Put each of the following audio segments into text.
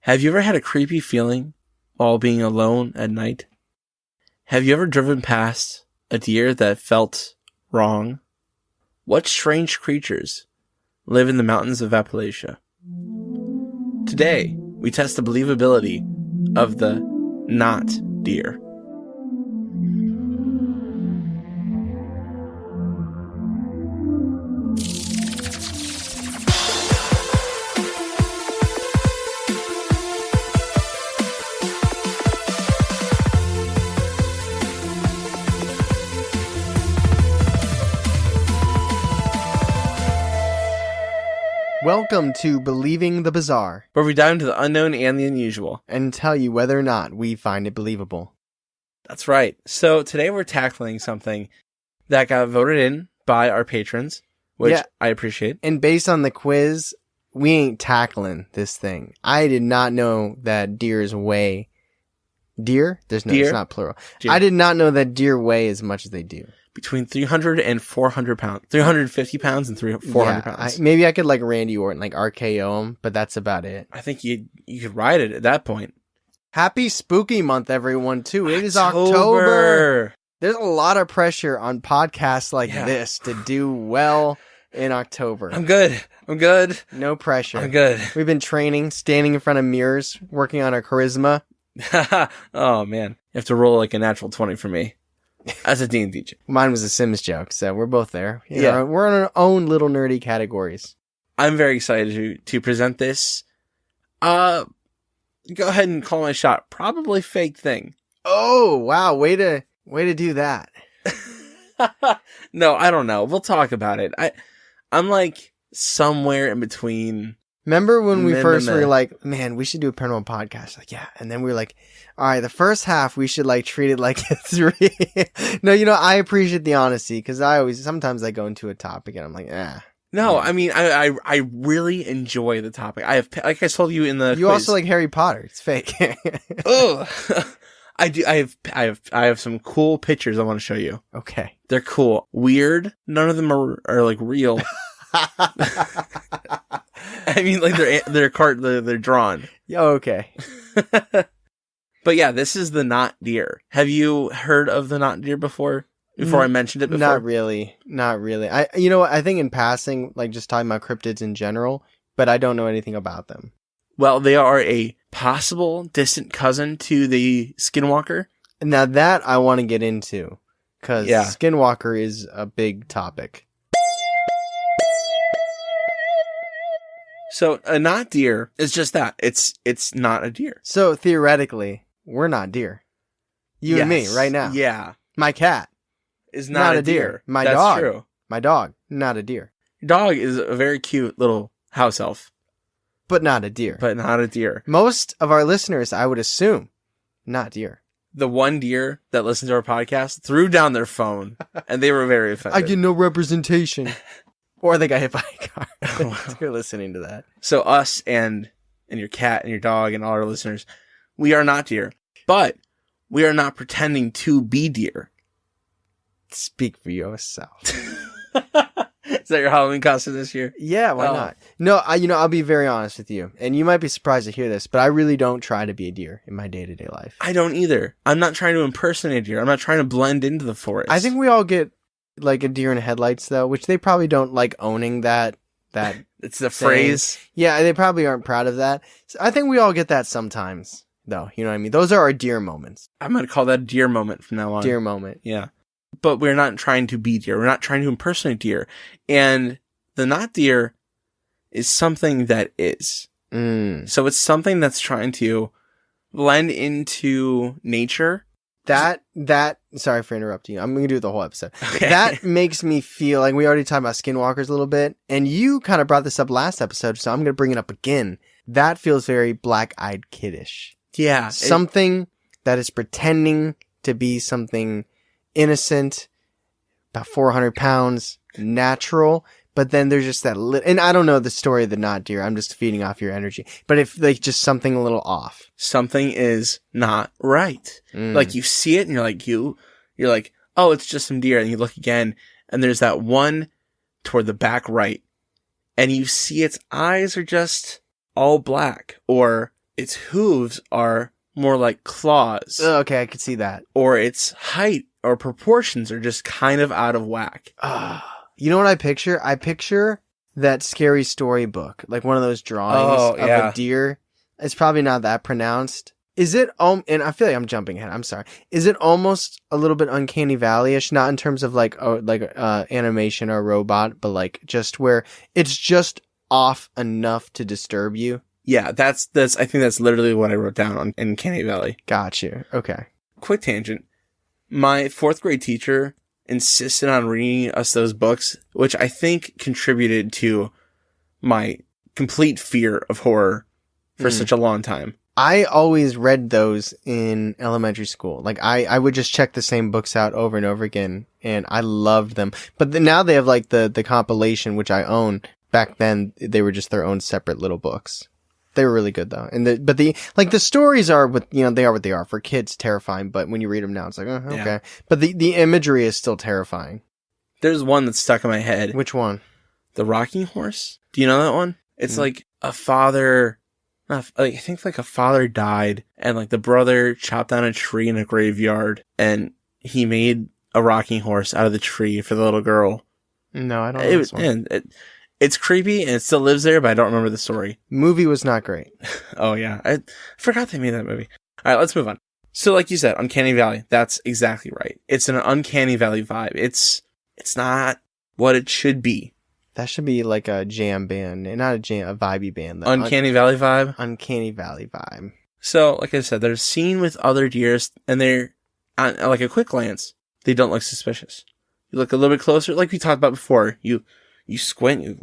Have you ever had a creepy feeling while being alone at night? Have you ever driven past a deer that felt wrong? What strange creatures live in the mountains of Appalachia? Today, we test the believability of the not deer. Welcome to Believing the Bizarre, Where we dive into the unknown and the unusual. and tell you whether or not we find it believable. That's right. So today we're tackling something that got voted in by our patrons, which Yeah. I appreciate. And based on the quiz, we ain't tackling this thing. I did not know that deers weigh... Deer? There's no, Deer? it's not plural. Deer. I did not know that deer weigh as much as they do. Between 300 and 400 pounds. 350 pounds and 400 pounds. Maybe I could like Randy Orton, like RKO him, but that's about it. I think you could ride it at that point. Happy spooky month, everyone, too. It is October. There's a lot of pressure on podcasts like this to do well in October. I'm good. No pressure. I'm good. We've been training, standing in front of mirrors, working on our charisma. Oh, man. You have to roll like a natural 20 for me. As a D&D teacher. Mine was a Sims joke, so we're both there. You Yeah. know, we're on our own little nerdy categories. I'm very excited to present this. Go ahead and call my shot. Probably fake thing. Oh, wow. Way to do that. No, I don't know. We'll talk about it. I'm like somewhere in between. Remember when we first meh. were like, man, we should do a paranormal podcast? Like, yeah. And then we were like, all right, the first half, we should like treat it like it's real. No, I appreciate the honesty because sometimes I go into a topic and I'm like, No, I mean, I really enjoy the topic. I have, like I told you in the You quiz. also like Harry Potter. It's fake. Oh, I do. I have some cool pictures I want to show you. Okay. They're cool. Weird. None of them are like real. I mean, like they're drawn. Yeah, okay. But yeah, this is the not deer. Have you heard of the not deer before? Before I mentioned it before? Not really. I think in passing, like just talking about cryptids in general, but I don't know anything about them. Well, they are a possible distant cousin to the skinwalker. Now that I want to get into, because skinwalker is a big topic. So a not deer is just that. It's not a deer. So theoretically, we're not deer. You and me right now. Yeah. My cat is not a deer. My That's dog. True. My dog, not a deer. Your dog is a very cute little house elf. But not a deer. But not a deer. Most of our listeners, I would assume, not deer. The one deer that listened to our podcast threw down their phone and they were very offended. I get no representation. Or they got hit by a car. They're listening to that. So us and your cat and your dog and all our listeners, we are not deer. But we are not pretending to be deer. Speak for yourself. Is that your Halloween costume this year? Yeah, why not? No, I'll be very honest with you. And you might be surprised to hear this, but I really don't try to be a deer in my day-to-day life. I don't either. I'm not trying to impersonate a deer. I'm not trying to blend into the forest. I think we all get like a deer in headlights though, which they probably don't like owning that it's the saying. phrase. Yeah, they probably aren't proud of that. So I think we all get that sometimes though. You know what I mean? Those are our deer moments. I'm going to call that a deer moment from now on. Deer moment. Yeah. But we're not trying to be deer. We're not trying to impersonate deer. And the not deer is something that is. So it's something that's trying to blend into nature. That, sorry for interrupting you. I'm going to do the whole episode. Okay. That makes me feel like we already talked about skinwalkers a little bit. And you kind of brought this up last episode, so I'm going to bring it up again. That feels very black-eyed kiddish. Yeah. Something that is pretending to be something innocent, about 400 pounds, natural, but then there's just that and I don't know the story of the not deer. I'm just feeding off your energy. But if like just something a little off. Something is not right. Like you see it and you're like, oh, it's just some deer. And you look again and there's that one toward the back right. And you see its eyes are just all black or its hooves are more like claws. Okay, I could see that. Or its height or proportions are just kind of out of whack. You know what I picture? I picture that Scary Story book, like one of those drawings of a deer. It's probably not that pronounced. Is it, and I feel like I'm jumping ahead. I'm sorry. Is it almost a little bit Uncanny Valley-ish? Not in terms of like animation or robot, but like just where it's just off enough to disturb you? Yeah, that's. I think that's literally what I wrote down on Uncanny Valley. Got you. Okay. Quick tangent. My 4th grade teacher insisted on reading us those books, which I think contributed to my complete fear of horror for such a long time. I always read those in elementary school. Like I would just check the same books out over and over again, and I loved them. But now they have like the compilation, which I own. Back then, they were just their own separate little books. They were really good though. And the stories are they are what they are. For kids, terrifying. But when you read them now, it's like, oh, okay. Yeah. But the imagery is still terrifying. There's one that's stuck in my head. Which one? The Rocking Horse. Do you know that one? It's like a father. I think like a father died, and like the brother chopped down a tree in a graveyard, and he made a rocking horse out of the tree for the little girl. No, I don't know this one. It's creepy, and it still lives there, but I don't remember the story. Movie was not great. Oh yeah, I forgot they made that movie. All right, let's move on. So like you said, Uncanny Valley. That's exactly right. It's an Uncanny Valley vibe. It's not what it should be. That should be like a jam band, not a vibey band. Uncanny Valley vibe? Uncanny Valley vibe. So, like I said, they're seen with other deers, and they're, on like a quick glance, they don't look suspicious. You look a little bit closer, like we talked about before. You squint, you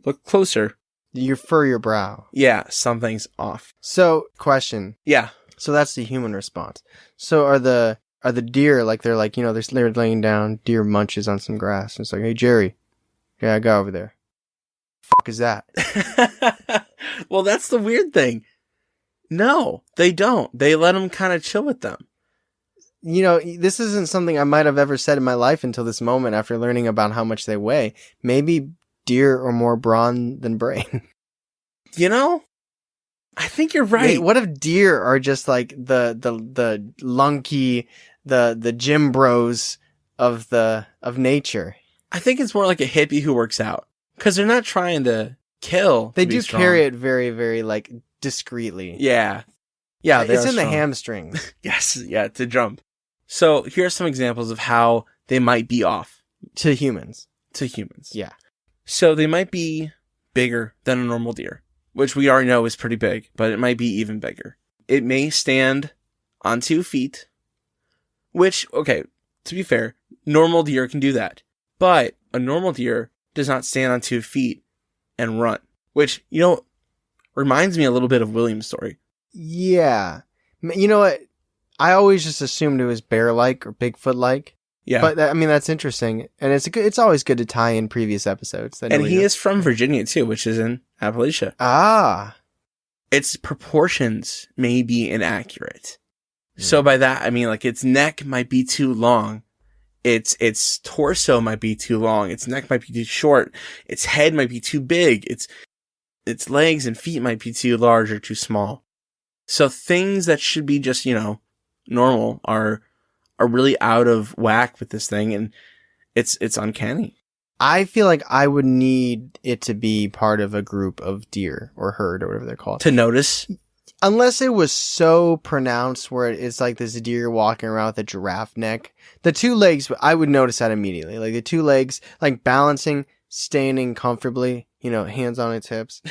look closer. You furrow your brow. Yeah, something's off. So, question. Yeah. So that's the human response. So are the deer, like they're like, they're laying down, deer munches on some grass, and it's like, hey, Jerry. Yeah, I got over there. Fuck is that? Well, that's the weird thing. No, they don't. They let them kind of chill with them. This isn't something I might have ever said in my life until this moment after learning about how much they weigh. Maybe deer are more brawn than brain. I think you're right. Wait, what if deer are just like the lunky, the gym bros of nature? I think it's more like a hippie who works out, because they're not trying to kill. They do carry it very, very like discreetly. Yeah. It's in the hamstrings. Yes. Yeah. To jump. So here are some examples of how they might be off to humans. Yeah. So they might be bigger than a normal deer, which we already know is pretty big, but it might be even bigger. It may stand on 2 feet, which, okay, to be fair, normal deer can do that. But a normal deer does not stand on 2 feet and run, which, reminds me a little bit of William's story. Yeah. You know what? I always just assumed it was bear-like or Bigfoot-like. Yeah. But that's interesting. And it's always good to tie in previous episodes. And he is from Virginia too, which is in Appalachia. Ah. Its proportions may be inaccurate. So by that, I mean like its neck might be too long. Its torso might be too long. Its neck might be too short. Its head might be too big. Its legs and feet might be too large or too small. So things that should be just, normal are really out of whack with this thing, and it's uncanny. I feel like I would need it to be part of a group of deer or herd or whatever they're called. To notice? Unless it was so pronounced where it's like this deer walking around with a giraffe neck. The 2 legs, I would notice that immediately. Like the 2 legs, like balancing, standing comfortably, hands on its hips.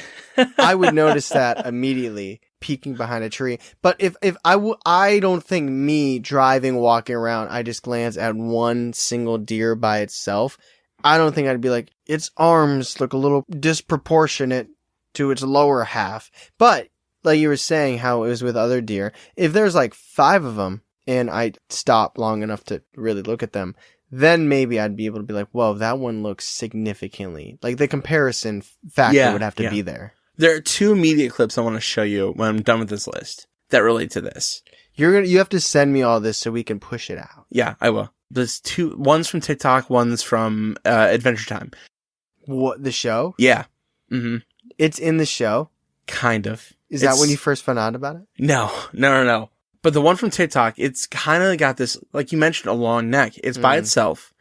I would notice that immediately, peeking behind a tree. But if I don't think me driving, walking around, I just glance at one single deer by itself. I don't think I'd be like, its arms look a little disproportionate to its lower half. But like you were saying, how it was with other deer, if there's like 5 of them and I stop long enough to really look at them, then maybe I'd be able to be like, whoa, that one looks significantly, like the comparison factor would have to be there. There are 2 media clips I want to show you when I'm done with this list that relate to this. You have to send me all this so we can push it out. Yeah, I will. There's 2, one's from TikTok, one's from Adventure Time. What, the show? Yeah. Mm-hmm. It's in the show? Kind of. Is that when you first found out about it? No. But the one from TikTok, it's kind of got this, like you mentioned, a long neck. It's by itself,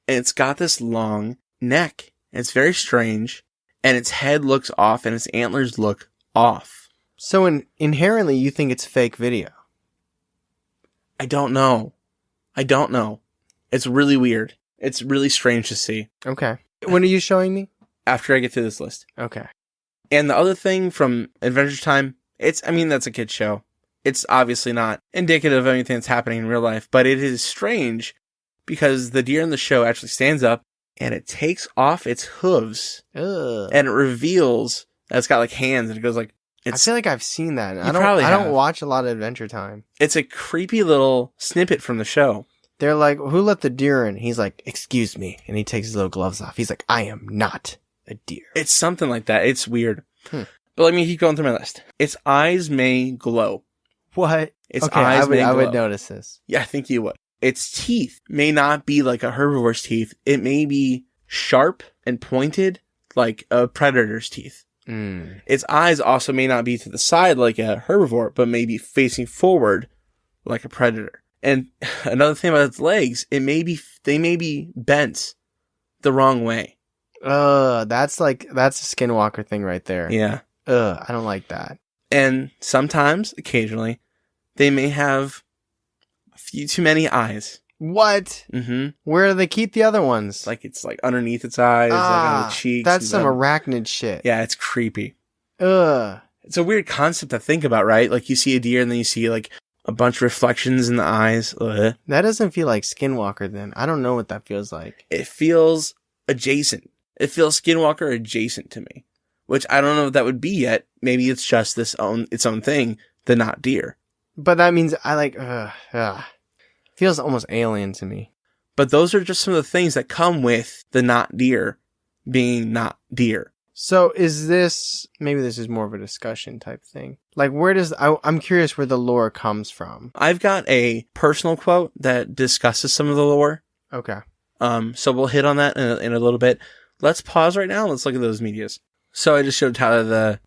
and it's got this long neck. It's very strange, and its head looks off, and its antlers look off. So inherently, you think it's fake video? I don't know. It's really weird. It's really strange to see. Okay. When are you showing me? After I get through this list. Okay. And the other thing from Adventure Time, that's a kid's show. It's obviously not indicative of anything that's happening in real life, but it is strange because the deer in the show actually stands up and it takes off its hooves. Ugh. And it reveals that it's got like hands and it goes like, I feel like I've seen that. I have. don't watch a lot of Adventure Time. It's a creepy little snippet from the show. They're like, who let the deer in? He's like, excuse me. And he takes his little gloves off. He's like, I am not a deer. It's something like that. It's weird. But let me keep going through my list. Its eyes may glow. What? Its eyes may glow. I would notice this. Yeah, I think you would. Its teeth may not be like a herbivore's teeth. It may be sharp and pointed like a predator's teeth. Its eyes also may not be to the side like a herbivore, but may be facing forward like a predator. And another thing about its legs, they may be bent the wrong way. That's a skinwalker thing right there. Yeah. I don't like that. And sometimes, occasionally, they may have a few too many eyes. What? Mm-hmm. Where do they keep the other ones? Like it's like underneath its eyes, like on the cheeks. That's some arachnid shit. Yeah, it's creepy. Ugh. It's a weird concept to think about, right? Like you see a deer and then you see like a bunch of reflections in the eyes. Ugh. That doesn't feel like Skinwalker then. I don't know what that feels like. It feels adjacent. It feels Skinwalker adjacent to me, which I don't know if that would be yet. Maybe it's just its own thing, the not deer. But that means I like, feels almost alien to me. But those are just some of the things that come with the not deer being not deer. So maybe this is more of a discussion type thing. Like I'm curious where the lore comes from. I've got a personal quote that discusses some of the lore. Okay. So we'll hit on that in a little bit. Let's pause right now. Let's look at those medias. So I just showed Tyler the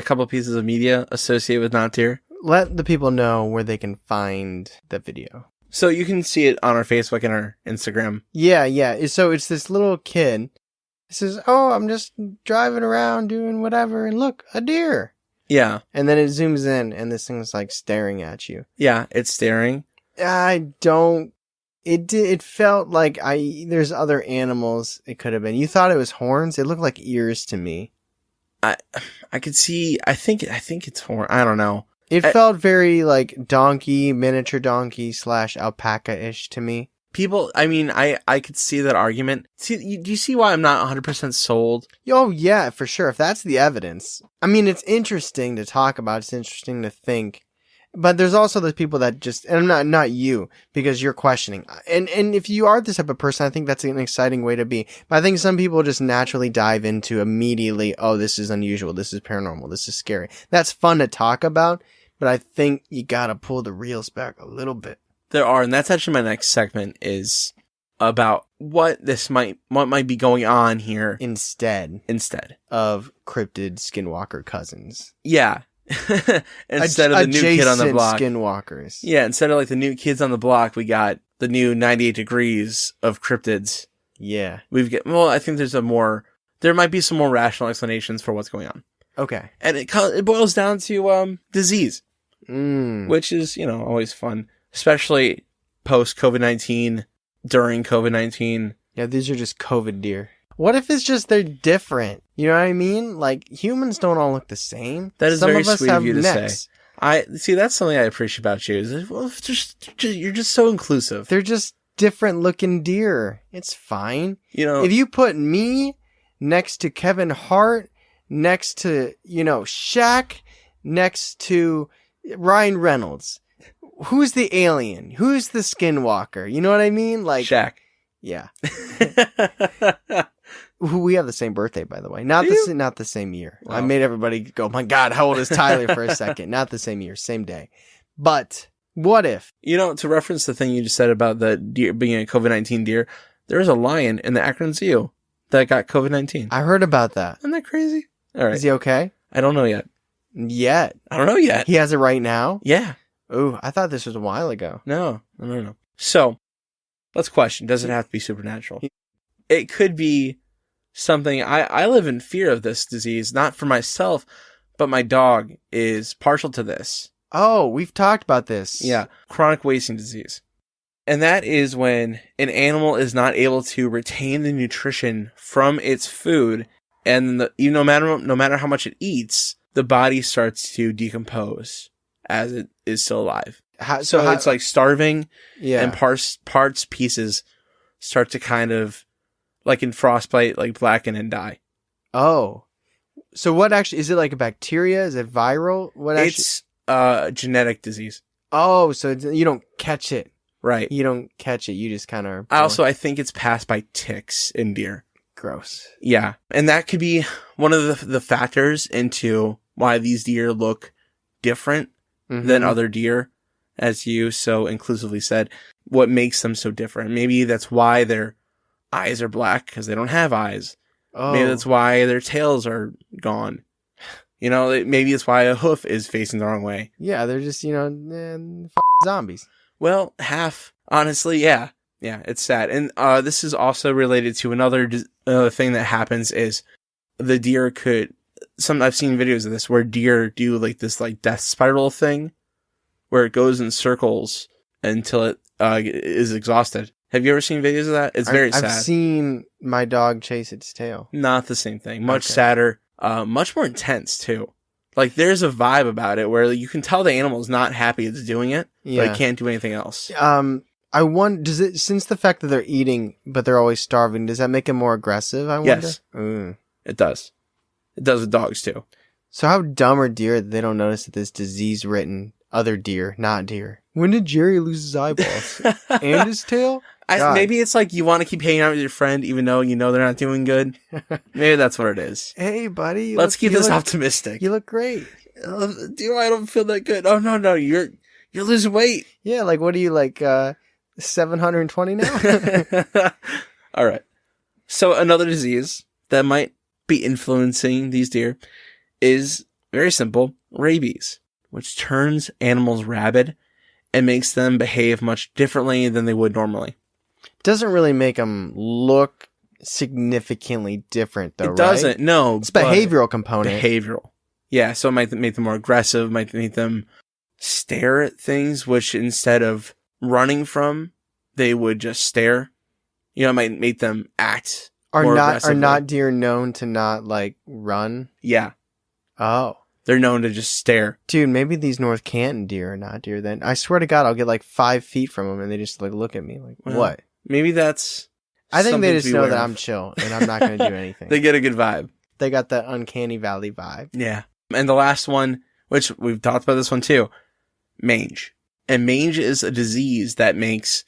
couple pieces of media associated with not deer. Let the people know where they can find the video. So you can see it on our Facebook and our Instagram. Yeah. So it's this little kid. He says, "Oh, I'm just driving around doing whatever, and look, a deer." Yeah. And then it zooms in, and this thing's like staring at you. Yeah, it's staring. It felt like there's other animals it could have been. You thought it was horns? It looked like ears to me. I could see, I think it's horn. I don't know. It felt very like miniature donkey / alpaca-ish to me. People, I mean, I could see that argument. See, do you see why I'm not 100% sold? Oh, yeah, for sure. If that's the evidence. I mean, it's interesting to talk about. It's interesting to think. But there's also those people that just, and I'm not you, because you're questioning. And if you are this type of person, I think that's an exciting way to be. But I think some people just naturally dive into immediately, oh, this is unusual, this is paranormal, this is scary. That's fun to talk about, but I think you gotta pull the reels back a little bit. There are, and that's actually my next segment is about what might be going on here. Instead of cryptid skinwalker cousins. Yeah. Instead of the new kid on the block. Skinwalkers. Yeah, instead of like the new kids on the block, we got the new 98 degrees of cryptids. Yeah. I think there might be some more rational explanations for what's going on. Okay. And it boils down to disease. Which is, always fun. Especially post COVID-19, during COVID-19. Yeah, these are just COVID deer. What if it's just they're different? You know what I mean? Like, humans don't all look the same. That is very sweet of you to necks. say. That's something I appreciate about you. You're just so inclusive. They're just different looking deer. It's fine. If you put me next to Kevin Hart, next to, Shaq, next to Ryan Reynolds, who's the alien? Who's the skinwalker? You know what I mean? Like Shaq. Yeah. We have the same birthday, by the way. Not the same year. Wow. I made everybody go, my God, how old is Tyler for a second? Not the same year, same day. But what if? To reference the thing you just said about the deer being a COVID-19 deer, there's a lion in the Akron Zoo that got COVID-19. I heard about that. Isn't that crazy? All right. Is he okay? I don't know yet. Yet. I don't know yet. He has it right now? Yeah. Ooh, I thought this was a while ago. No. So, let's question. Does it have to be supernatural? It could be something. I live in fear of this disease, not for myself, but my dog is partial to this. Oh, we've talked about this. Yeah. Chronic wasting disease. And that is when an animal is not able to retain the nutrition from its food, and no matter how much it eats, the body starts to decompose as it is still alive. So it's like starving, and pieces start to kind of, like in frostbite, like blacken and die. Oh. So what actually, is it like a bacteria? Is it viral? It's a genetic disease. Oh, so you don't catch it. Right. You don't catch it. You just kind of... I think it's passed by ticks in deer. Gross. Yeah. And that could be one of the factors into why these deer look different than other deer, as you so inclusively said. What makes them so different? Maybe that's why their eyes are black, because they don't have eyes. Oh. Maybe that's why their tails are gone. Maybe it's why a hoof is facing the wrong way. Yeah, they're just, zombies. Well, half, honestly, yeah. Yeah, it's sad. And this is also related to another thing that happens is the deer I've seen videos of this where deer do like this like death spiral thing where it goes in circles until it is exhausted. Have you ever seen videos of that? It's very sad. I've seen my dog chase its tail. Not the same thing. Much sadder. Much more intense too. Like there's a vibe about it where you can tell the animal's not happy it's doing it, but it can't do anything else. I wonder, since the fact that they're eating, but they're always starving, does that make them more aggressive? I wonder. Yes. It does. It does with dogs too. So how dumb are deer that they don't notice that this disease-ridden other deer, not deer? When did Jerry lose his eyeballs? And his tail? Maybe it's like you want to keep hanging out with your friend even though you know they're not doing good. Maybe that's what it is. Hey, buddy. Let's keep this optimistic. You look great. Dude, I don't feel that good. Oh, no. You're losing weight. Yeah, like what are you, like 720 now? All right. So another disease that might be influencing these deer is very simple, rabies, which turns animals rabid and makes them behave much differently than they would normally. Doesn't really make them look significantly different, though, right? It doesn't, no. It's behavioral component. Behavioral. Yeah, so it might make them more aggressive, might make them stare at things, which instead of running from, they would just stare. It might make them act more aggressively. Are not deer known to not, like, run? Yeah. Oh. They're known to just stare. Dude, maybe these North Canton deer are not deer then. I swear to God, I'll get like 5 feet from them and they just like look at me like, what? Maybe that's... I think they just know that I'm chill and I'm not going to do anything. They get a good vibe. They got that uncanny valley vibe. Yeah. And the last one, which we've talked about this one too, mange. And mange is a disease that makes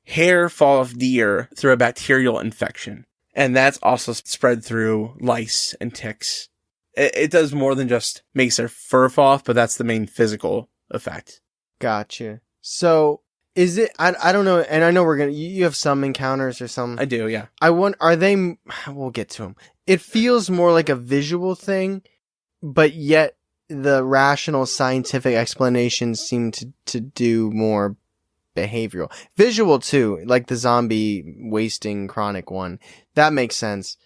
hair fall off deer through a bacterial infection. And that's also spread through lice and ticks. It does more than just makes their fur fall off, but that's the main physical effect. Gotcha. So is it, I don't know. And I know you have some encounters or some. I do. Yeah. We'll get to them. It feels more like a visual thing, but yet the rational scientific explanations seem to do more behavioral. Visual too, like the zombie wasting chronic one. That makes sense.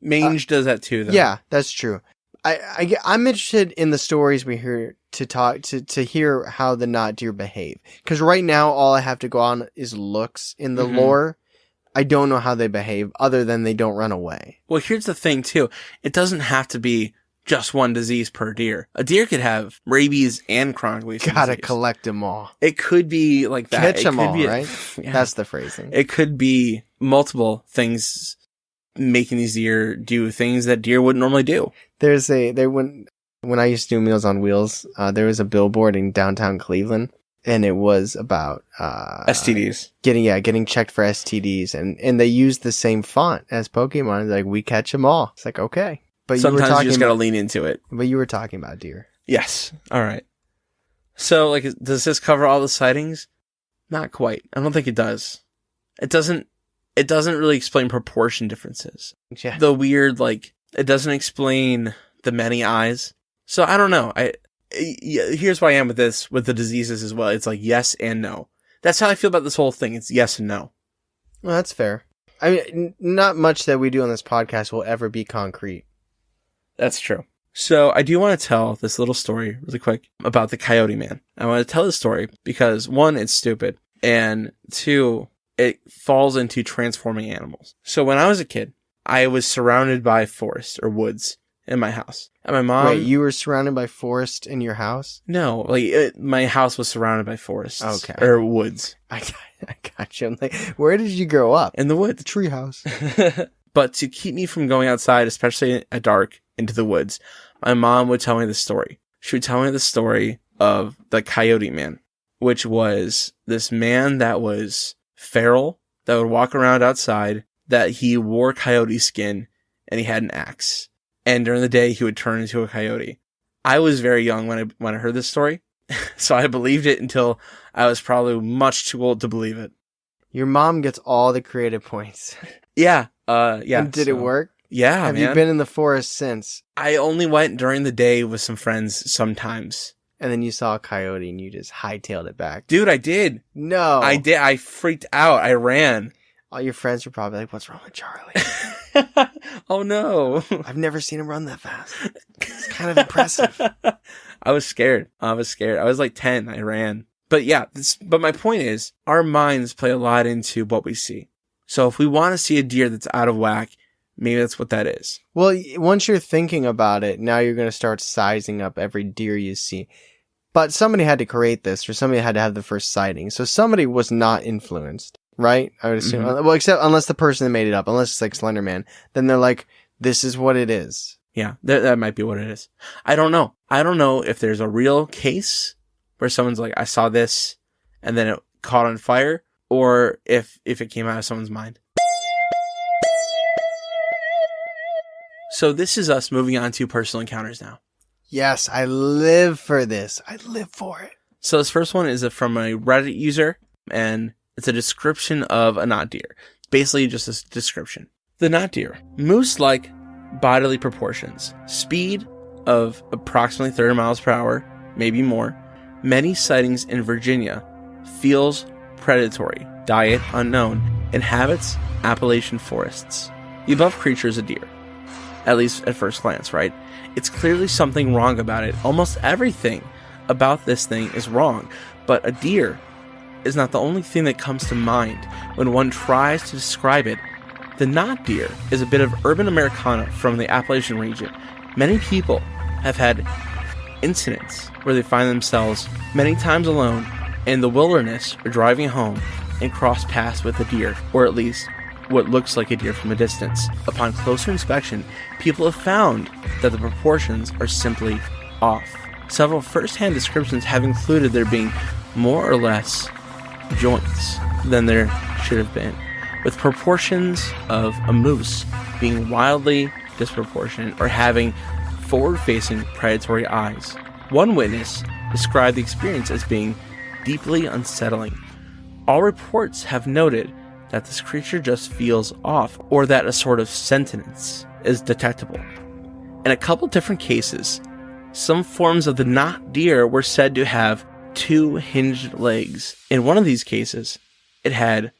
Mange does that too, though. Yeah, that's true. I'm interested in the stories we hear to hear how the not deer behave. Because right now, all I have to go on is looks in the lore. I don't know how they behave other than they don't run away. Well, here's the thing too. It doesn't have to be just one disease per deer. A deer could have rabies and chronic wasting Gotta disease. collect them all. It could be like that. Catch them all, right? Yeah. That's the phrasing. It could be multiple things making these deer do things that deer wouldn't normally do. When I used to do Meals on Wheels, there was a billboard in downtown Cleveland, and it was about STDs. Getting checked for STDs, and they used the same font as Pokemon. Like, we catch them all. It's like, okay, but sometimes you just gotta lean into it. But you were talking about deer. Yes. All right. So, like, does this cover all the sightings? Not quite. I don't think it does. It doesn't really explain proportion differences. Yeah. The weird, like, it doesn't explain the many eyes. So I don't know. Here's where I am with this, with the diseases as well. It's like yes and no. That's how I feel about this whole thing. It's yes and no. Well, that's fair. I mean, not much that we do on this podcast will ever be concrete. That's true. So I do want to tell this little story really quick about the Coyote Man. I want to tell this story because 1, it's stupid, and 2, it falls into transforming animals. So when I was a kid, I was surrounded by forest or woods in my house. And my mom... Wait, you were surrounded by forest in your house? No, my house was surrounded by forests. Okay. Or woods. I got you. I'm like, where did you grow up? In the woods. The tree house. But to keep me from going outside, especially at dark, into the woods, my mom would tell me the story. She would tell me the story of the Coyote Man, which was this man that was feral, that would walk around outside, that he wore coyote skin, and he had an axe. And during the day, he would turn into a coyote. I was very young when I heard this story, so I believed it until I was probably much too old to believe it. Your mom gets all the creative points. Yeah. Yeah. And did it work? Yeah, Have man. you been in the forest since? I only went during the day with some friends sometimes. And then you saw a coyote and you just hightailed it back. Dude, I did. No. I did. I freaked out. I ran. All your friends were probably like, what's wrong with Charlie? Oh, no. I've never seen him run that fast. It's kind of impressive. I was scared. I was like 10. I ran. But yeah, but my point is, our minds play a lot into what we see. So if we want to see a deer that's out of whack, maybe that's what that is. Well, once you're thinking about it, now you're going to start sizing up every deer you see. But somebody had to create this, or somebody had to have the first sighting. So somebody was not influenced, right? I would assume. Mm-hmm. Well, except unless the person that made it up, unless it's like Slender Man, then they're like, this is what it is. Yeah, that might be what it is. I don't know. I don't know if there's a real case where someone's like, I saw this, and then it caught on fire, or if it came out of someone's mind. So this is us moving on to personal encounters now. Yes, I live for this. I live for it. So this first one is from a Reddit user, and it's a description of a knot deer. Basically just a description. The knot deer. Moose-like bodily proportions. Speed of approximately 30 miles per hour, maybe more. Many sightings in Virginia. Feels predatory. Diet unknown. Inhabits Appalachian forests. The above creature is a deer. At least at first glance, right? It's clearly something wrong about it. Almost everything about this thing is wrong. But a deer is not the only thing that comes to mind when one tries to describe it. The knot deer is a bit of urban Americana from the Appalachian region. Many people have had incidents where they find themselves many times alone in the wilderness or driving home and cross paths with a deer, or at least what looks like a deer from a distance. Upon closer inspection, people have found that the proportions are simply off. Several first-hand descriptions have included there being more or less joints than there should have been, with proportions of a moose being wildly disproportionate or having forward-facing predatory eyes. One witness described the experience as being deeply unsettling. All reports have noted that this creature just feels off, or that a sort of sentience is detectable. In a couple different cases, some forms of the knot deer were said to have 2 hinged legs. In one of these cases, it had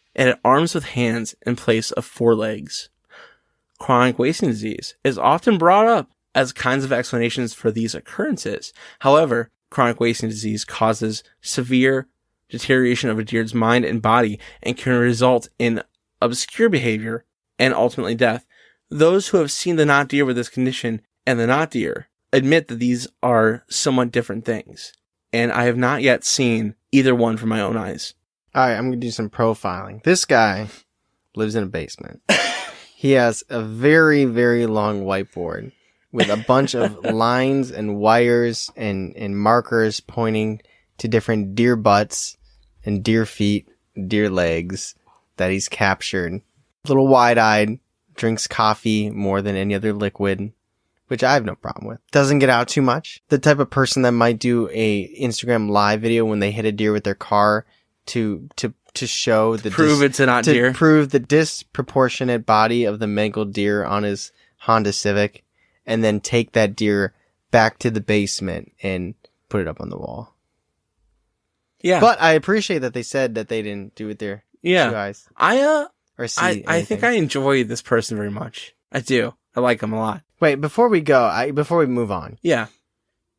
arms with hands in place of 4 legs. Chronic wasting disease is often brought up as kinds of explanations for these occurrences. However, chronic wasting disease causes severe deterioration of a deer's mind and body and can result in obscure behavior and ultimately death. Those who have seen the knot deer with this condition and the knot deer admit that these are somewhat different things. And I have not yet seen either one from my own eyes. Alright, I'm going to do some profiling. This guy lives in a basement. He has a very, very long whiteboard with a bunch of lines and wires and markers pointing to different deer butts and deer feet, deer legs that he's captured. A little wide-eyed, drinks coffee more than any other liquid, which I have no problem with. Doesn't get out too much. The type of person that might do a Instagram live video when they hit a deer with their car to show the prove it's not deer. Prove the disproportionate body of the mangled deer on his Honda Civic, and then take that deer back to the basement and put it up on the wall. Yeah. But I appreciate that they said that they didn't do it with their 2 eyes. I think I enjoy this person very much. I do. I like him a lot. Wait, before we move on. Yeah.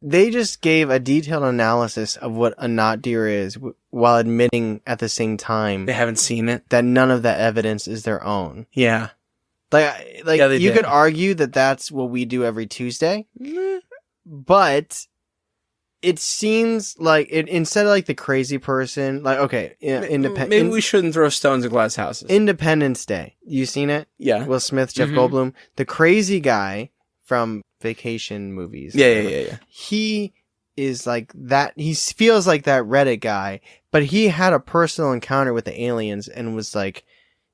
They just gave a detailed analysis of what a not deer is while admitting at the same time They haven't seen it. that none of that evidence is their own. Yeah. You could argue that that's what we do every Tuesday, but it seems like instead of like the crazy person, like, okay, maybe we shouldn't throw stones at glass houses. Independence Day. You seen it? Yeah. Will Smith, Jeff Goldblum, the crazy guy from vacation movies. Yeah. He is like that. He feels like that Reddit guy, but he had a personal encounter with the aliens and was like,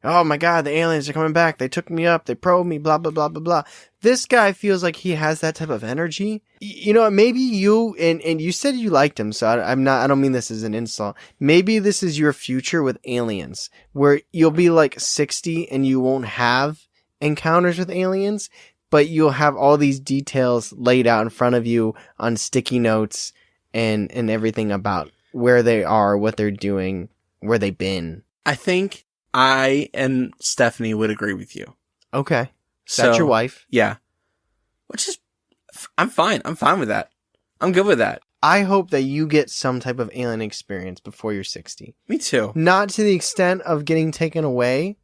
oh my God, the aliens are coming back. They took me up. They probed me, blah, blah, blah, blah, blah. This guy feels like he has that type of energy. You know, maybe you, and you said you liked him. So I don't mean this as an insult. Maybe this is your future with aliens where you'll be like 60 and you won't have encounters with aliens, but you'll have all these details laid out in front of you on sticky notes and everything about where they are, what they're doing, where they've been. I think I and Stephanie would agree with you. Okay. That's your wife? Yeah. Which is, I'm fine. I'm fine with that. I'm good with that. I hope that you get some type of alien experience before you're 60. Me too. Not to the extent of getting taken away,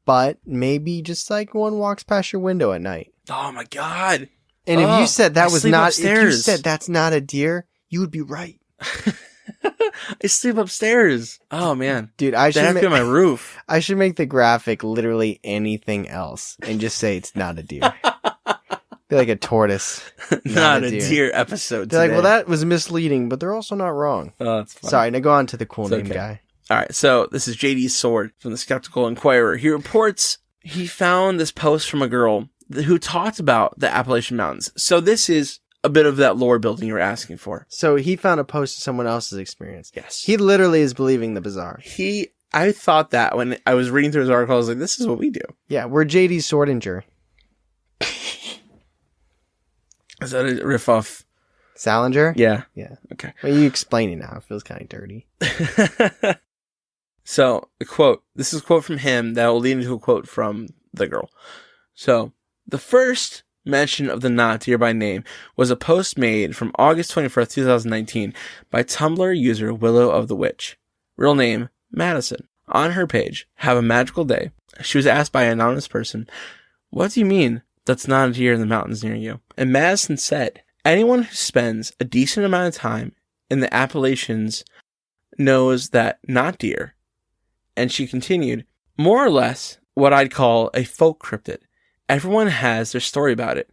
but maybe just like one walks past your window at night. Oh my God. And if you said that was not, upstairs. if you said that's not a deer, you would be right. I sleep upstairs. Oh man. Dude, I should have to be on my roof. I should make the graphic literally anything else and just say it's not a deer. Be like a tortoise. Not a deer episode They're today. like, well, that was misleading, but they're also not wrong. Oh, that's fine. Sorry, now go on to the cool It's name okay. guy. All right, so this is JD Sword from the Skeptical Inquirer. He reports he found this post from a girl who talked about the Appalachian Mountains. So this is a bit of that lore building you were asking for. So he found a post of someone else's experience. Yes. He literally is believing the bizarre. I thought that when I was reading through his article, I was like, this is what we do. Yeah, we're JD Swordinger. Is that a riff off? Salinger? Yeah. Yeah. Okay. Well, you explaining now. It feels kind of dirty. So, a quote. This is a quote from him that will lead into a quote from the girl. So, the first mention of the not deer by name was a post made from August 24th, 2019 by Tumblr user Willow of the Witch. Real name, Madison. On her page, Have a Magical Day, she was asked by an anonymous person, what do you mean that's not a deer in the mountains near you? And Madison said, anyone who spends a decent amount of time in the Appalachians knows that not deer. And she continued, more or less what I'd call a folk cryptid. Everyone has their story about it.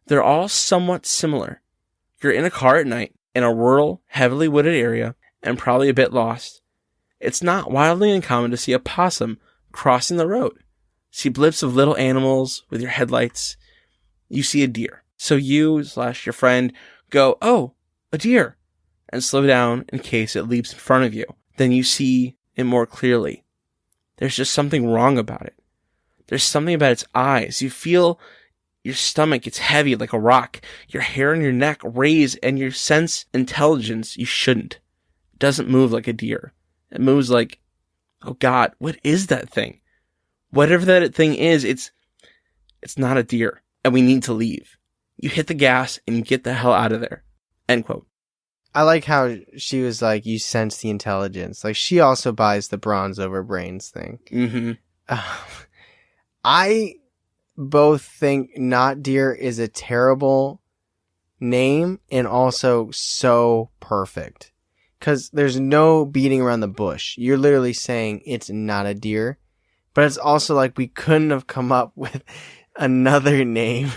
They're all somewhat similar. You're in a car at night in a rural, heavily wooded area and probably a bit lost. It's not wildly uncommon to see a possum crossing the road. See blips of little animals with your headlights. You see a deer. So you/your friend go, oh, a deer, and slow down in case it leaps in front of you. Then you see it more clearly. There's just something wrong about it. There's something about its eyes. You feel your stomach gets heavy like a rock. Your hair on your neck raise and you sense intelligence you shouldn't. It doesn't move like a deer. It moves like, oh God, what is that thing? Whatever that thing is, it's not a deer and we need to leave. You hit the gas and you get the hell out of there. End quote. I like how she was like, you sense the intelligence. Like, she also buys the bronze over brains thing. Mm-hmm. I both think not deer is a terrible name and also so perfect. Because there's no beating around the bush. You're literally saying it's not a deer. But it's also like we couldn't have come up with another name.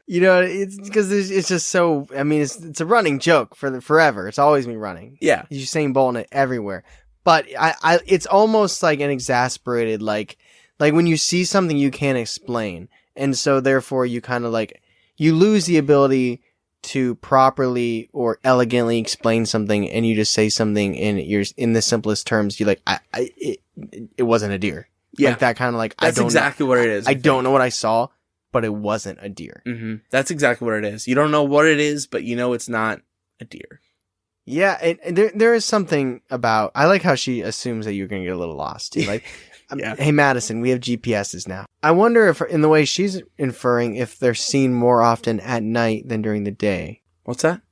You know, it's because it's just so, I mean, it's a running joke for forever. It's always been running. Yeah. Usain Bolt it everywhere. But it's almost like an exasperated, like when you see something you can't explain. And so therefore you kind of like, you lose the ability to properly or elegantly explain something and you just say something in the simplest terms. You're like, it wasn't a deer. Yeah. Like that kind of like, That's exactly what it is. I don't know what I saw, but it wasn't a deer. Mm-hmm. That's exactly what it is. You don't know what it is, but you know it's not a deer. Yeah, and there is something about... I like how she assumes that you're going to get a little lost, too. Like, Yeah. Hey, Madison, we have GPSs now. I wonder if, in the way she's inferring, if they're seen more often at night than during the day. What's that?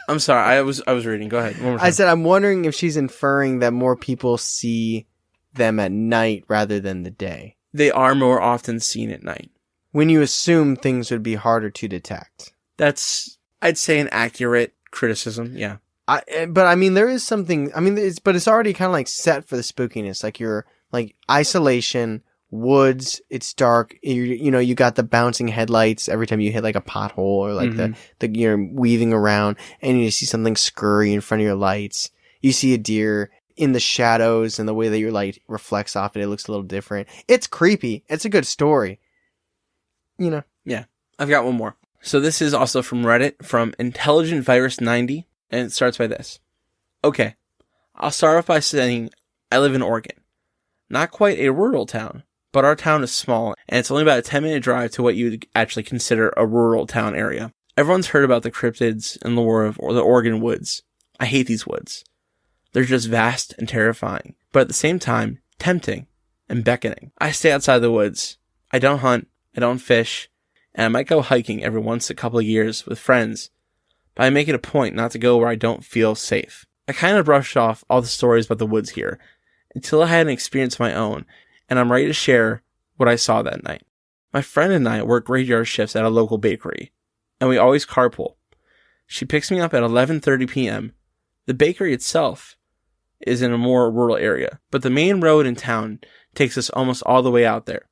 I'm sorry. I was reading. Go ahead. One more time. I said I'm wondering if she's inferring that more people see them at night rather than the day. They are more often seen at night. When you assume things would be harder to detect. That's, I'd say, an accurate criticism. Yeah. But I mean, there is something. I mean, it's already kind of like set for the spookiness. Like you're like isolation, woods. It's dark. You got the bouncing headlights every time you hit like a pothole or like the you're weaving around and you see something scurry in front of your lights. You see a deer in the shadows and the way that your light reflects off it. It looks a little different. It's creepy. It's a good story. Yeah. I've got one more. So this is also from Reddit from Intelligent Virus 90. And it starts by this. Okay, I'll start off by saying I live in Oregon. Not quite a rural town, but our town is small, and it's only about a 10-minute drive to what you'd actually consider a rural town area. Everyone's heard about the cryptids and lore of the Oregon woods. I hate these woods. They're just vast and terrifying, but at the same time, tempting and beckoning. I stay outside the woods. I don't hunt, I don't fish, and I might go hiking every once a couple of years with friends, but I make it a point not to go where I don't feel safe. I kind of brushed off all the stories about the woods here until I had an experience of my own, and I'm ready to share what I saw that night. My friend and I work graveyard shifts at a local bakery, and we always carpool. She picks me up at 11:30 p.m. The bakery itself is in a more rural area, but the main road in town takes us almost all the way out there.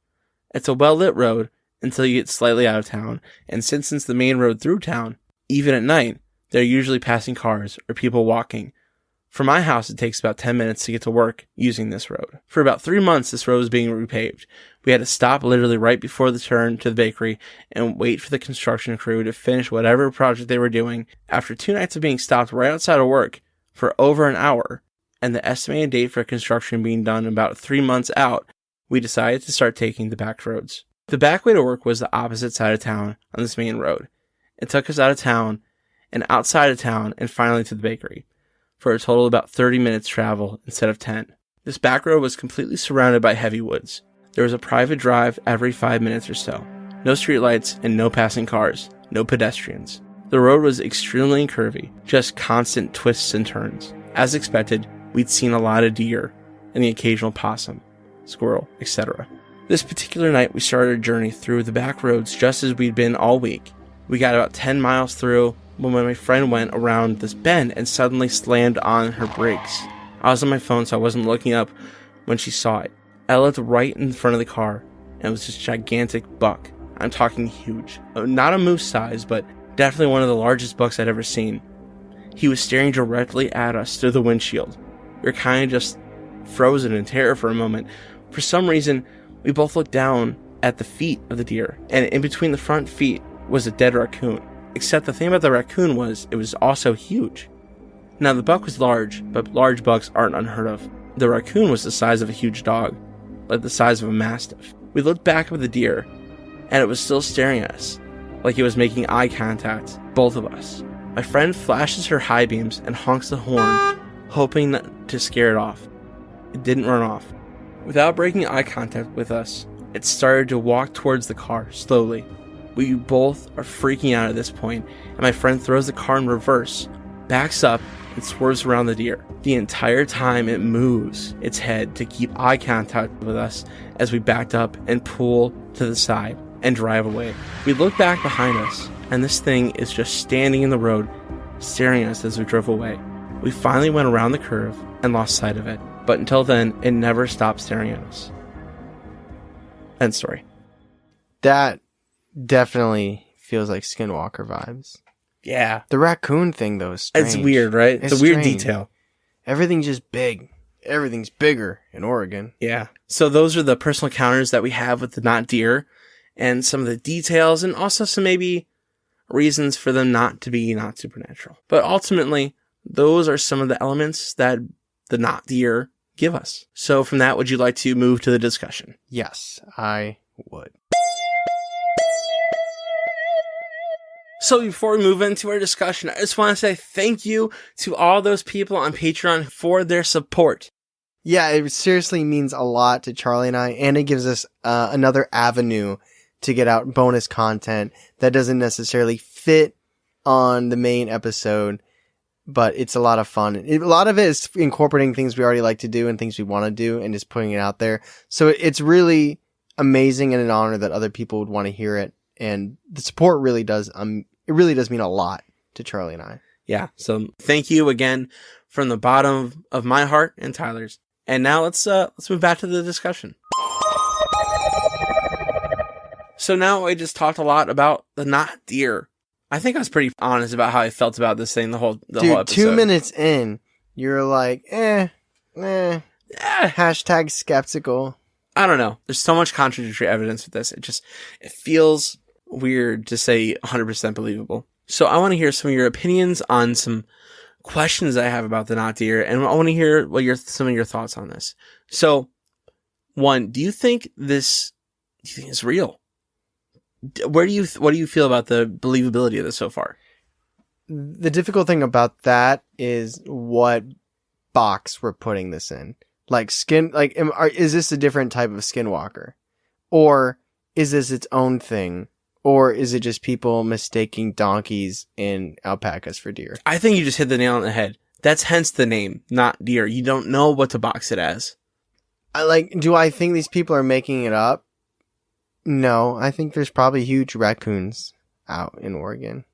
It's a well-lit road until you get slightly out of town, and since it's the main road through town, even at night, they're usually passing cars or people walking. From my house, it takes about 10 minutes to get to work using this road. For about 3 months, this road was being repaved. We had to stop literally right before the turn to the bakery and wait for the construction crew to finish whatever project they were doing. After 2 nights of being stopped right outside of work for over an hour, and the estimated date for construction being done about 3 months out, we decided to start taking the back roads. The back way to work was the opposite side of town on this main road. It took us out of town and outside of town and finally to the bakery for a total of about 30 minutes travel instead of 10. This back road was completely surrounded by heavy woods. There was a private drive every 5 minutes or so. No streetlights and no passing cars. No pedestrians. The road was extremely curvy, just constant twists and turns. As expected, we'd seen a lot of deer and the occasional possum, squirrel, etc. This particular night we started a journey through the back roads just as we'd been all week. We got about 10 miles through when my friend went around this bend and suddenly slammed on her brakes. I was on my phone, so I wasn't looking up when she saw it. I looked right in front of the car, and it was this gigantic buck. I'm talking huge. Not a moose size, but definitely one of the largest bucks I'd ever seen. He was staring directly at us through the windshield. We were kind of just frozen in terror for a moment. For some reason, we both looked down at the feet of the deer, and in between the front feet was a dead raccoon. Except the thing about the raccoon was, it was also huge. Now the buck was large, but large bucks aren't unheard of. The raccoon was the size of a huge dog, like the size of a mastiff. We looked back at the deer, and it was still staring at us, like it was making eye contact, both of us. My friend flashes her high beams and honks the horn, hoping to scare it off. It didn't run off. Without breaking eye contact with us, it started to walk towards the car, slowly. We both are freaking out at this point, and my friend throws the car in reverse, backs up, and swerves around the deer. The entire time it moves its head to keep eye contact with us as we backed up and pull to the side and drive away. We look back behind us, and this thing is just standing in the road, staring at us as we drove away. We finally went around the curve and lost sight of it, but until then, it never stopped staring at us. End story. That definitely feels like Skinwalker vibes. Yeah. The raccoon thing, though, is strange. It's weird, right? It's a weird detail. Everything's just big. Everything's bigger in Oregon. Yeah. So those are the personal encounters that we have with the not deer, and some of the details, and also some maybe reasons for them not to be not supernatural. But ultimately, those are some of the elements that the not deer give us. So from that, would you like to move to the discussion? Yes, I would. So before we move into our discussion, I just want to say thank you to all those people on Patreon for their support. Yeah, it seriously means a lot to Charlie and I, and it gives us another avenue to get out bonus content that doesn't necessarily fit on the main episode, but it's a lot of fun. A lot of it is incorporating things we already like to do and things we want to do and just putting it out there. So it's really amazing and an honor that other people would want to hear it. And the support really does, it really does mean a lot to Charlie and I. Yeah. So thank you again from the bottom of my heart and Tyler's. And now let's move back to the discussion. So now I just talked a lot about the not deer. I think I was pretty honest about how I felt about this thing the whole episode. 2 minutes in, you're like, hashtag skeptical. I don't know. There's so much contradictory evidence with this. It feels weird to say 100% believable. So I want to hear some of your opinions on some questions I have about the not deer, and I want to hear some of your thoughts on this. So, one, do you think it's real? What do you feel about the believability of this so far? The difficult thing about that is what box we're putting this in. Like is this a different type of skinwalker? Or is this its own thing? Or is it just people mistaking donkeys and alpacas for deer? I think you just hit the nail on the head. That's hence the name, not deer. You don't know what to box it as. Do I think these people are making it up? No, I think there's probably huge raccoons out in Oregon.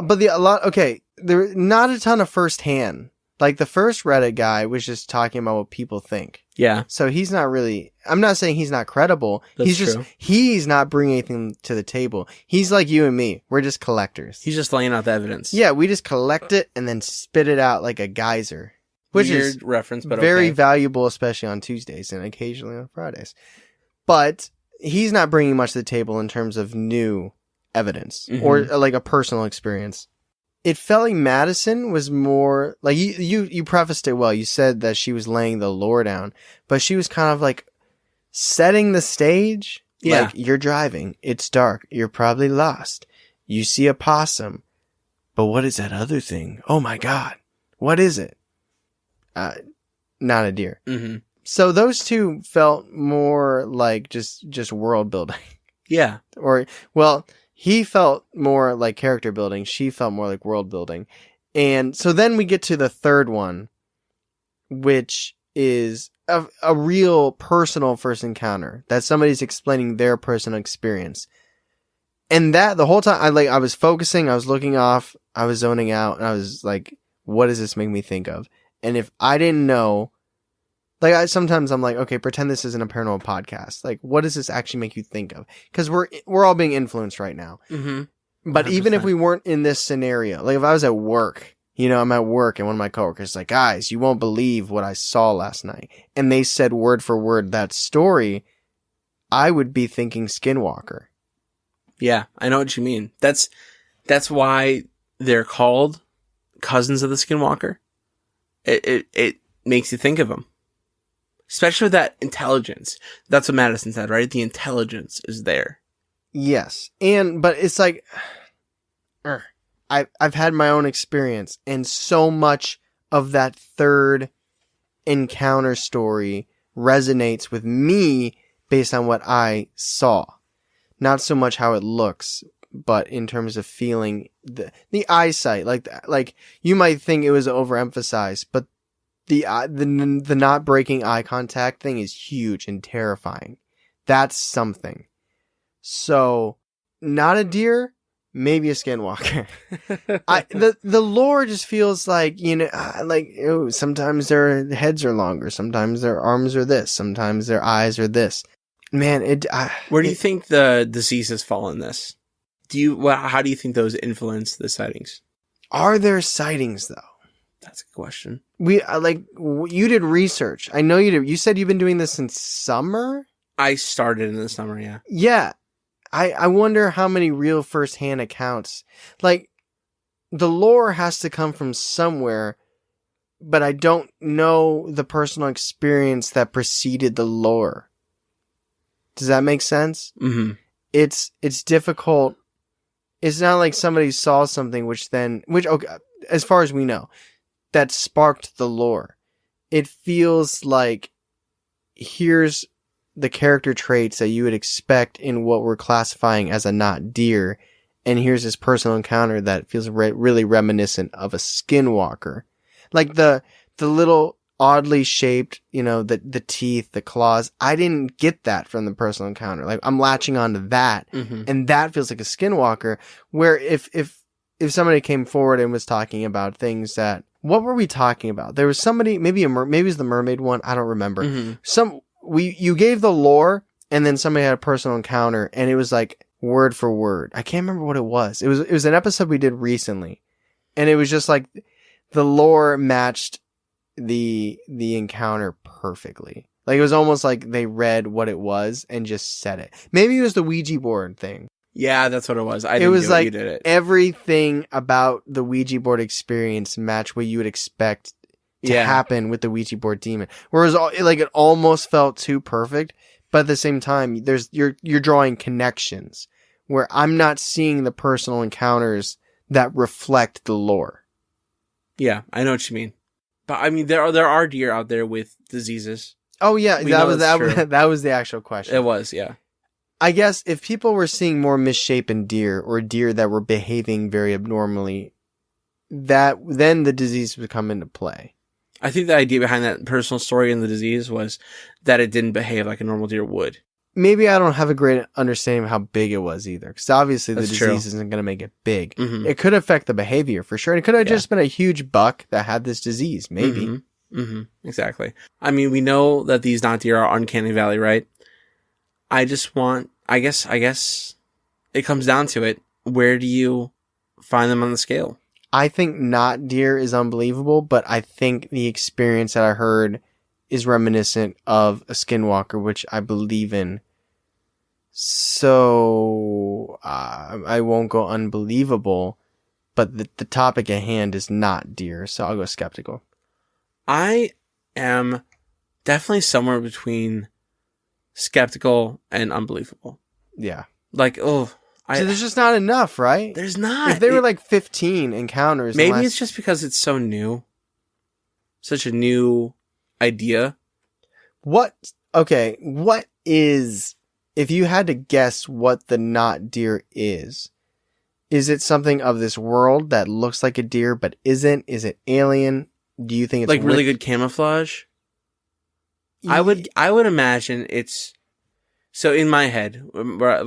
But there not a ton of firsthand. Like the first Reddit guy was just talking about what people think. Yeah. So he's not really, I'm not saying he's not credible. That's true. He's not bringing anything to the table. He's like you and me. We're just collectors. He's just laying out the evidence. Yeah, we just collect it and then spit it out like a geyser. Which Weird is reference, but very okay. valuable, especially on Tuesdays and occasionally on Fridays. But he's not bringing much to the table in terms of new evidence or like a personal experience. It felt like Madison was more like you prefaced it well. You said that she was laying the lore down, but she was kind of like setting the stage. Yeah. Like, you're driving. It's dark. You're probably lost. You see a possum. But what is that other thing? Oh my God. What is it? Not a deer. Mm-hmm. So those two felt more like just world building. Yeah. He felt more like character building. She felt more like world building. And so then we get to the third one, which is a real personal first encounter that somebody's explaining their personal experience. And that the whole time I was focusing, I was looking off, I was zoning out, and I was like, what does this make me think of? And if I didn't know, sometimes I'm like, okay, pretend this isn't a paranormal podcast. Like, what does this actually make you think of? Because we're all being influenced right now. Mm-hmm. But even if we weren't in this scenario, like if I was at work, I'm at work and one of my coworkers is like, guys, you won't believe what I saw last night. And they said word for word that story, I would be thinking Skinwalker. Yeah, I know what you mean. That's why they're called cousins of the Skinwalker. It makes you think of them. Especially with that intelligence. That's what Madison said, right? The intelligence is there. Yes. But it's like, I've had my own experience, and so much of that third encounter story resonates with me based on what I saw. Not so much how it looks, but in terms of feeling the eyesight. Like you might think it was overemphasized, but the not breaking eye contact thing is huge and terrifying. That's something. So, not a deer, maybe a skinwalker. The lore just feels like, sometimes their heads are longer, sometimes their arms are this, sometimes their eyes are this. Man, where do you think the diseases fall in this? How do you think those influence the sightings? Are there sightings though? That's a good question. You did research. I know you did. You said you've been doing this since summer? I started in the summer, yeah. Yeah. I wonder how many real first-hand accounts. Like, the lore has to come from somewhere, but I don't know the personal experience that preceded the lore. Does that make sense? Mm-hmm. It's difficult it's not like somebody saw something okay, as far as we know, that sparked the lore. It feels like here's the character traits that you would expect in what we're classifying as a not deer, and here's this personal encounter that feels really reminiscent of a skinwalker. Like the little oddly shaped, the teeth, the claws. I didn't get that from the personal encounter. Like I'm latching onto that, and that feels like a skinwalker. Where if somebody came forward and was talking about things that, what were we talking about? There was somebody, maybe it was the mermaid one. I don't remember. You gave the lore, and then somebody had a personal encounter, and it was like word for word. I can't remember what it was. It was an episode we did recently, and it was just like the lore matched the encounter perfectly. Like it was almost like they read what it was and just said it. Maybe it was the Ouija board thing. Yeah, that's what it was. It was like you did it. Everything about the Ouija board experience matched what you would expect to happen with the Ouija board demon. Whereas it almost felt too perfect, but at the same time, you're drawing connections where I'm not seeing the personal encounters that reflect the lore. Yeah, I know what you mean. But I mean, there are deer out there with diseases. Oh yeah, that was the actual question. It was, yeah. I guess if people were seeing more misshapen deer or deer that were behaving very abnormally, then the disease would come into play. I think the idea behind that personal story in the disease was that it didn't behave like a normal deer would. Maybe I don't have a great understanding of how big it was either, because obviously the disease isn't going to make it big. It could affect the behavior for sure. It could have just been a huge buck that had this disease, maybe. Exactly. I mean, we know that these not deer are uncanny valley, right? I guess it comes down to it. Where do you find them on the scale? I think not deer is unbelievable, but I think the experience that I heard is reminiscent of a skinwalker, which I believe in. So I won't go unbelievable, but the topic at hand is not deer, so I'll go skeptical. I am definitely somewhere between skeptical and unbelievable. Yeah. So there's just not enough, right? There's not. If they were 15 encounters. Maybe it's just because it's so new. Such a new idea. What is, if you had to guess what the not deer is it something of this world that looks like a deer but isn't? Is it alien? Do you think it's really good camouflage? I would imagine it's, so in my head, where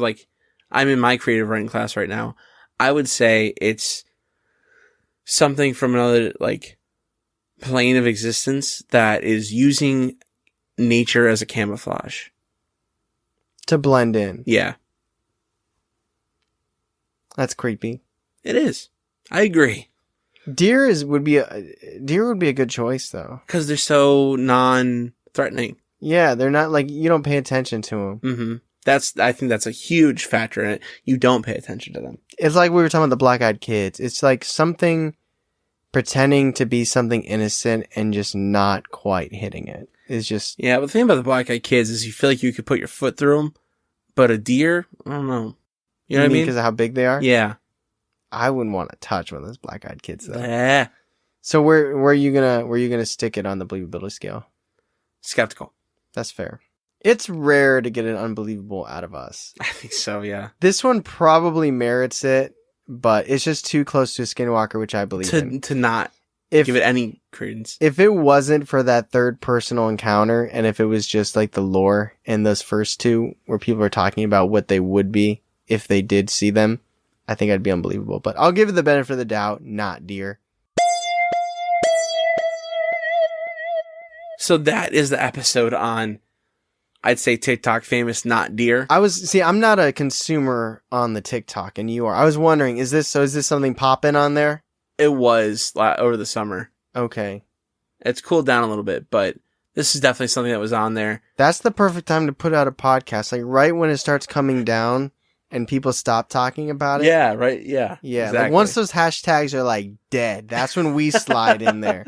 I'm in my creative writing class right now, I would say it's something from another plane of existence that is using nature as a camouflage to blend in. Yeah. That's creepy. It is. I agree. Deer would be a good choice though, because they're so non-threatening. Yeah, they're not you don't pay attention to them. Mm-hmm. I think that's a huge factor in it. You don't pay attention to them. It's like we were talking about the black-eyed kids. It's like something pretending to be something innocent and just not quite hitting it. It's just... Yeah, but the thing about the black-eyed kids is you feel like you could put your foot through them, but a deer, I don't know. You know what I mean? Because of how big they are? Yeah. I wouldn't want to touch one of those black-eyed kids, though. Yeah. So where are you gonna stick it on the believability scale? Skeptical. That's fair. It's rare to get an unbelievable out of us. I think so, yeah. This one probably merits it, but it's just too close to a skinwalker, which I believe in. To not give it any credence. If it wasn't for that third personal encounter, and if it was just the lore in those first two, where people are talking about what they would be if they did see them, I think I'd be unbelievable. But I'll give it the benefit of the doubt, not deer. So that is the episode on, I'd say, TikTok famous not deer. I'm not a consumer on the TikTok, and you are. I was wondering, is this something popping on there? It was over the summer. Okay. It's cooled down a little bit, but this is definitely something that was on there. That's the perfect time to put out a podcast, right when it starts coming down and people stop talking about it. Yeah, right? Yeah. Yeah, exactly. Once those hashtags are dead, that's when we slide in there.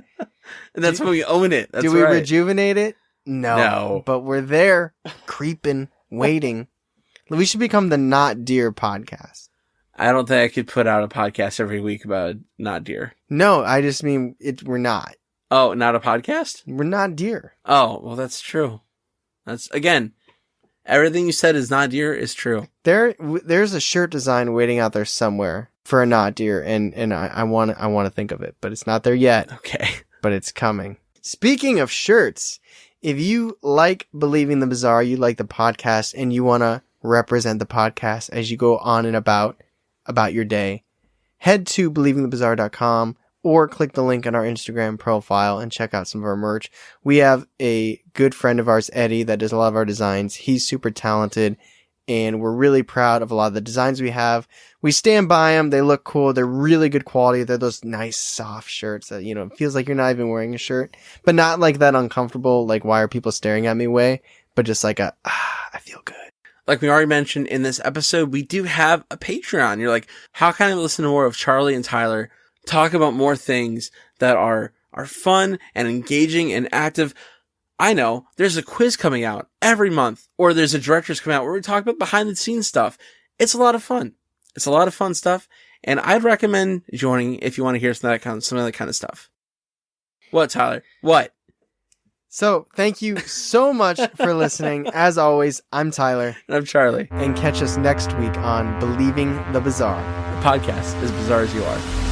And that's when we own it. That's do we rejuvenate it? No. But we're there, creeping, waiting. We should become the Not Deer podcast. I don't think I could put out a podcast every week about not deer. No, I just mean we're not. Oh, not a podcast? We're not deer. Oh, well, that's true. That's, again, everything you said is not deer is true. There's a shirt design waiting out there somewhere for a not deer, and I want to think of it, but it's not there yet. Okay. But it's coming. Speaking of shirts, if you like Believing the Bizarre, you like the podcast, and you want to represent the podcast as you go on and about your day, head to believingthebizarre.com or click the link on our Instagram profile and check out some of our merch. We have a good friend of ours, Eddie, that does a lot of our designs. He's super talented, and we're really proud of a lot of the designs we have. We stand by them. They look cool. They're really good quality. They're those nice, soft shirts that, it feels like you're not even wearing a shirt, but not like that uncomfortable, like, why are people staring at me way, but just like I feel good. Like we already mentioned in this episode, we do have a Patreon. You're like, how can I listen to more of Charlie and Tyler talk about more things that are fun and engaging and active? I know there's a quiz coming out every month, or there's a director's coming out where we talk about behind the scenes stuff. It's a lot of fun. It's a lot of fun stuff. And I'd recommend joining if you want to hear some of that kind of stuff. What, Tyler? What? So, thank you so much for listening. As always, I'm Tyler. And I'm Charlie. And catch us next week on Believing the Bizarre. The podcast as bizarre as you are.